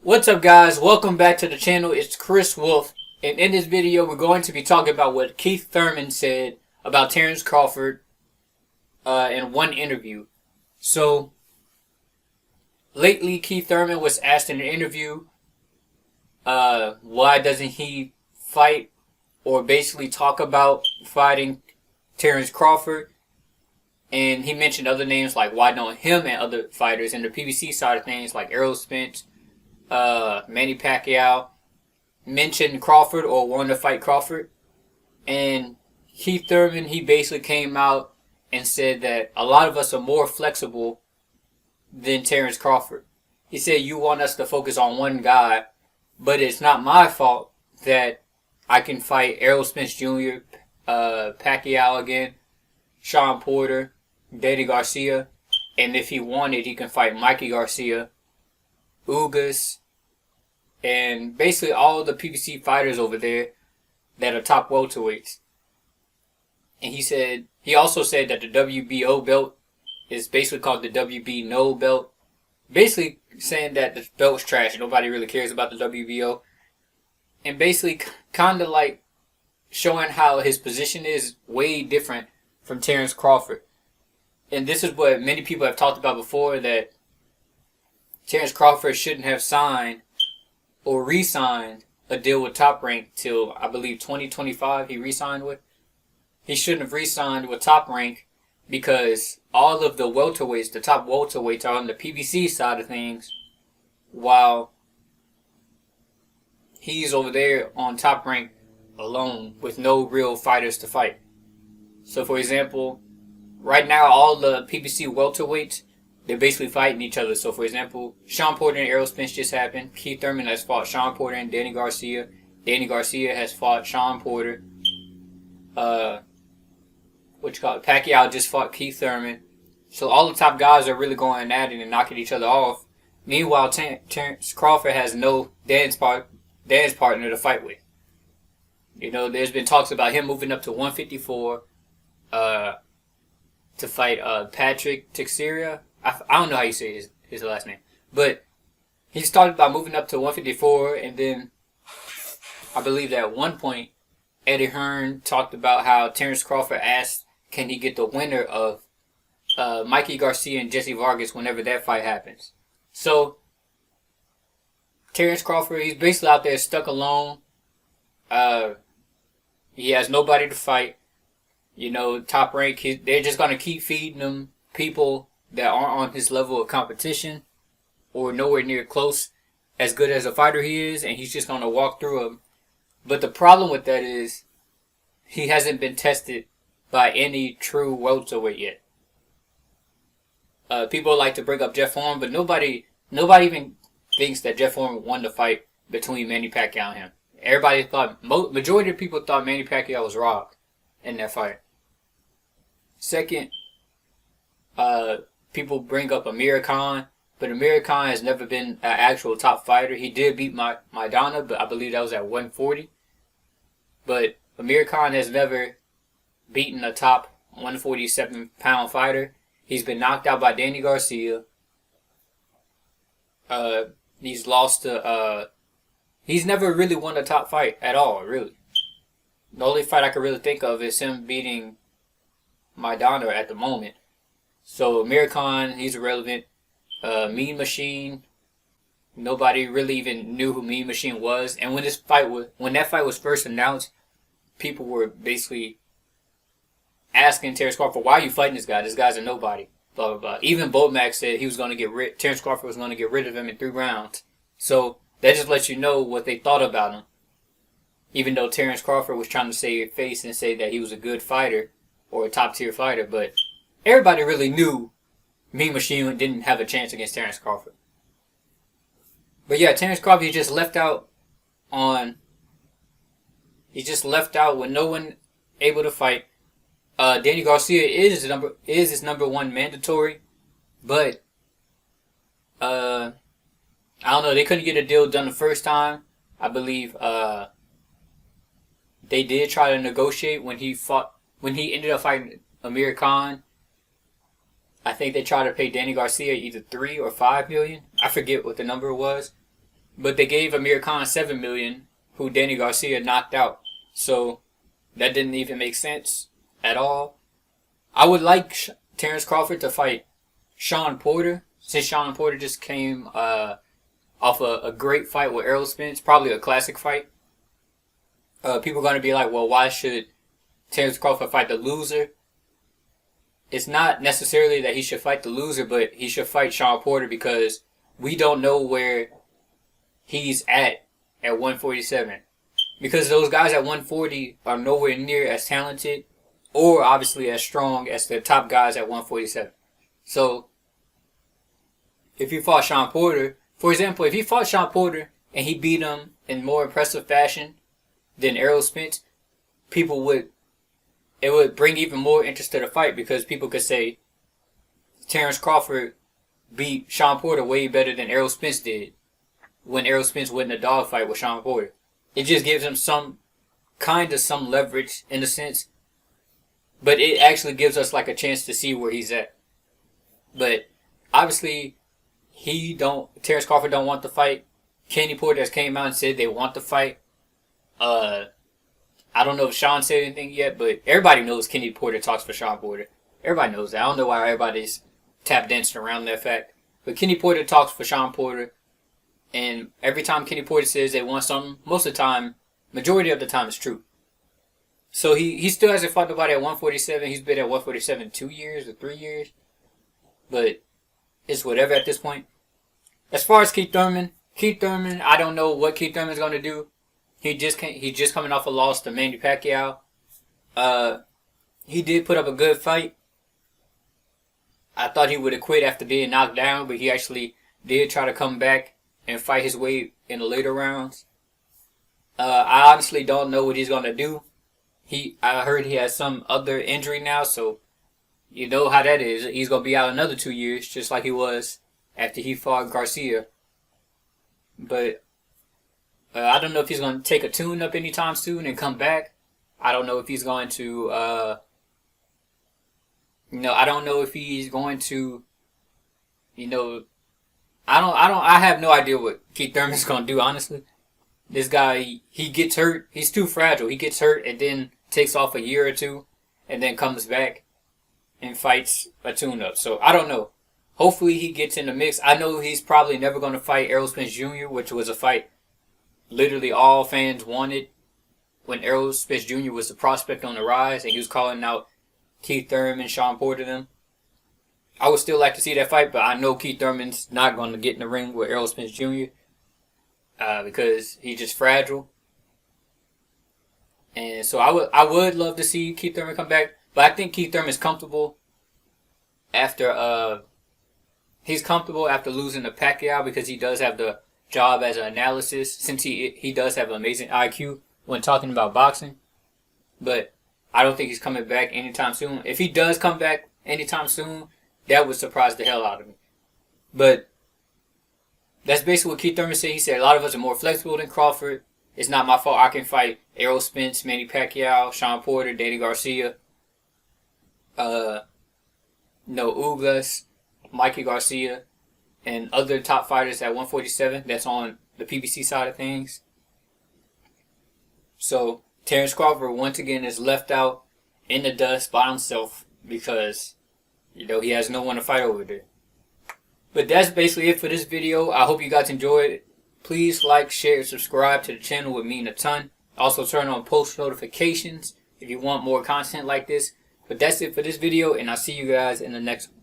What's up, guys? Welcome back to the channel. It's Chris Wolfe, and in this video we're going to be talking about what Keith Thurman said about Terence Crawford in one interview. So lately Keith Thurman was asked in an interview why doesn't he fight or basically talk about fighting Terence Crawford, and he mentioned other names like why don't him and other fighters in the PBC side of things like Errol Spence, Manny Pacquiao mentioned Crawford or wanted to fight Crawford. And Keith Thurman, he basically came out and said that a lot of us are more flexible than Terence Crawford. He said, you want us to focus on one guy, but it's not my fault that I can fight Errol Spence Jr., Pacquiao again, Sean Porter, Danny Garcia, and if he wanted, he can fight Mikey Garcia, Ugas, and basically all the PBC fighters over there that are top welterweights. And he also said that the WBO belt is basically called the WB no belt. Basically saying that the belt's trash. Nobody really cares about the WBO. And basically kind of like showing how his position is way different from Terence Crawford. And this is what many people have talked about before, that Terence Crawford shouldn't have signed or re-signed a deal with Top Rank till, I believe, 2025 he re-signed with. He shouldn't have re-signed with Top Rank because all of the welterweights, the top welterweights, are on the PBC side of things, while he's over there on Top Rank alone with no real fighters to fight. So, for example, right now all the PBC welterweights, they're basically fighting each other. So, for example, Sean Porter and Errol Spence just happened. Keith Thurman has fought Sean Porter and Danny Garcia. Danny Garcia has fought Sean Porter. Pacquiao just fought Keith Thurman. So all the top guys are really going at it and knocking each other off. Meanwhile, Terence Crawford has no dance partner to fight with. You know, there's been talks about him moving up to 154 to fight Patrick Teixeira. I don't know how you say his last name. But he started by moving up to 154, and then I believe that at one point Eddie Hearn talked about how Terence Crawford asked, can he get the winner of Mikey Garcia and Jesse Vargas whenever that fight happens. So Terence Crawford, he's basically out there stuck alone. He has nobody to fight. You know, Top Rank, they're just going to keep feeding him people that aren't on his level of competition or nowhere near close as good as a fighter he is, and he's just going to walk through them. But the problem with that is he hasn't been tested by any true welterweight yet. People like to bring up Jeff Horn, but nobody even thinks that Jeff Horn won the fight between Manny Pacquiao and him. Everybody thought, majority of people thought Manny Pacquiao was robbed in that fight. Second, people bring up Amir Khan, but Amir Khan has never been an actual top fighter. He did beat Maidana, but I believe that was at 140. But Amir Khan has never beaten a top 147-pound fighter. He's been knocked out by Danny Garcia. He's lost to... he's never really won a top fight at all, really. The only fight I can really think of is him beating Maidana at the moment. So Amir Khan, he's irrelevant. Mean Machine, nobody really even knew who Mean Machine was. And when that fight was first announced, people were basically asking Terence Crawford, "Why are you fighting this guy? This guy's a nobody." Blah blah blah. Even Bomac said he was going to get rid. Terence Crawford was going to get rid of him in 3 rounds. So that just lets you know what they thought about him. Even though Terence Crawford was trying to save his face and say that he was a good fighter or a top tier fighter, but everybody really knew Mean Machine didn't have a chance against Terence Crawford. But yeah, Terence Crawford, he just left out with no one able to fight. Danny Garcia is his number 1 mandatory, but I don't know, they couldn't get a deal done the first time. I believe they did try to negotiate when he ended up fighting Amir Khan. I think they tried to pay Danny Garcia either $3 or $5 million. I forget what the number was. but they gave Amir Khan $7 million, who Danny Garcia knocked out. So that didn't even make sense at all. I would like Terence Crawford to fight Shawn Porter, since Shawn Porter just came off a great fight with Errol Spence, probably a classic fight. People are going to be like, well, why should Terence Crawford fight the loser? It's not necessarily that he should fight the loser, but he should fight Shawn Porter because we don't know where he's at 147. Because those guys at 140 are nowhere near as talented or obviously as strong as the top guys at 147. So, if he fought Shawn Porter, for example, if he fought Shawn Porter and he beat him in more impressive fashion than Errol Spence, it would bring even more interest to the fight because people could say Terence Crawford beat Shawn Porter way better than Errol Spence did when Errol Spence went in a dogfight with Shawn Porter. It just gives him some leverage in a sense, but it actually gives us like a chance to see where he's at. But obviously, Terence Crawford don't want to fight. Kenny Porter has came out and said they want to fight. I don't know if Shawn said anything yet, but everybody knows Kenny Porter talks for Shawn Porter. Everybody knows that. I don't know why everybody's tap dancing around that fact. But Kenny Porter talks for Shawn Porter. And every time Kenny Porter says they want something, most of the time, majority of the time, it's true. So he still hasn't fought nobody at 147. He's been at 147 2 years or 3 years. But it's whatever at this point. As far as Keith Thurman, I don't know what Keith Thurman's going to do. He just coming off a loss to Manny Pacquiao. He did put up a good fight. I thought he would have quit after being knocked down, but he actually did try to come back and fight his way in the later rounds. I honestly don't know what he's gonna do. I heard he has some other injury now, so you know how that is. He's gonna be out another 2 years, just like he was after he fought Garcia. But I don't know if he's going to take a tune-up anytime soon and come back. I don't know if he's going to, I don't know if he's going to, I have no idea what Keith Thurman's going to do, honestly. This guy, he gets hurt. He's too fragile. He gets hurt and then takes off a year or two and then comes back and fights a tune-up. So, I don't know. Hopefully he gets in the mix. I know he's probably never going to fight Errol Spence Jr., which was a fight literally all fans wanted when Errol Spence Jr. was the prospect on the rise and he was calling out Keith Thurman, Shawn Porter, them. I would still like to see that fight, but I know Keith Thurman's not going to get in the ring with Errol Spence Jr. Because he's just fragile. And so I would love to see Keith Thurman come back, but I think Keith Thurman's comfortable after losing to Pacquiao because he does have the job as an analysis, since he does have an amazing IQ when talking about boxing. But I don't think he's coming back anytime soon. If he does come back anytime soon, that would surprise the hell out of me. But that's basically what Keith Thurman said. He said a lot of us are more flexible than Crawford. It's not my fault. I can fight Errol Spence, Manny Pacquiao, Shawn Porter, Danny Garcia, Ugas, Mikey Garcia, and other top fighters at 147 that's on the PBC side of things. So Terence Crawford once again is left out in the dust by himself because, he has no one to fight over there. But that's basically it for this video. I hope you guys enjoyed it. Please like, share, and subscribe to the channel. It would mean a ton. Also turn on post notifications if you want more content like this. But that's it for this video, and I'll see you guys in the next one.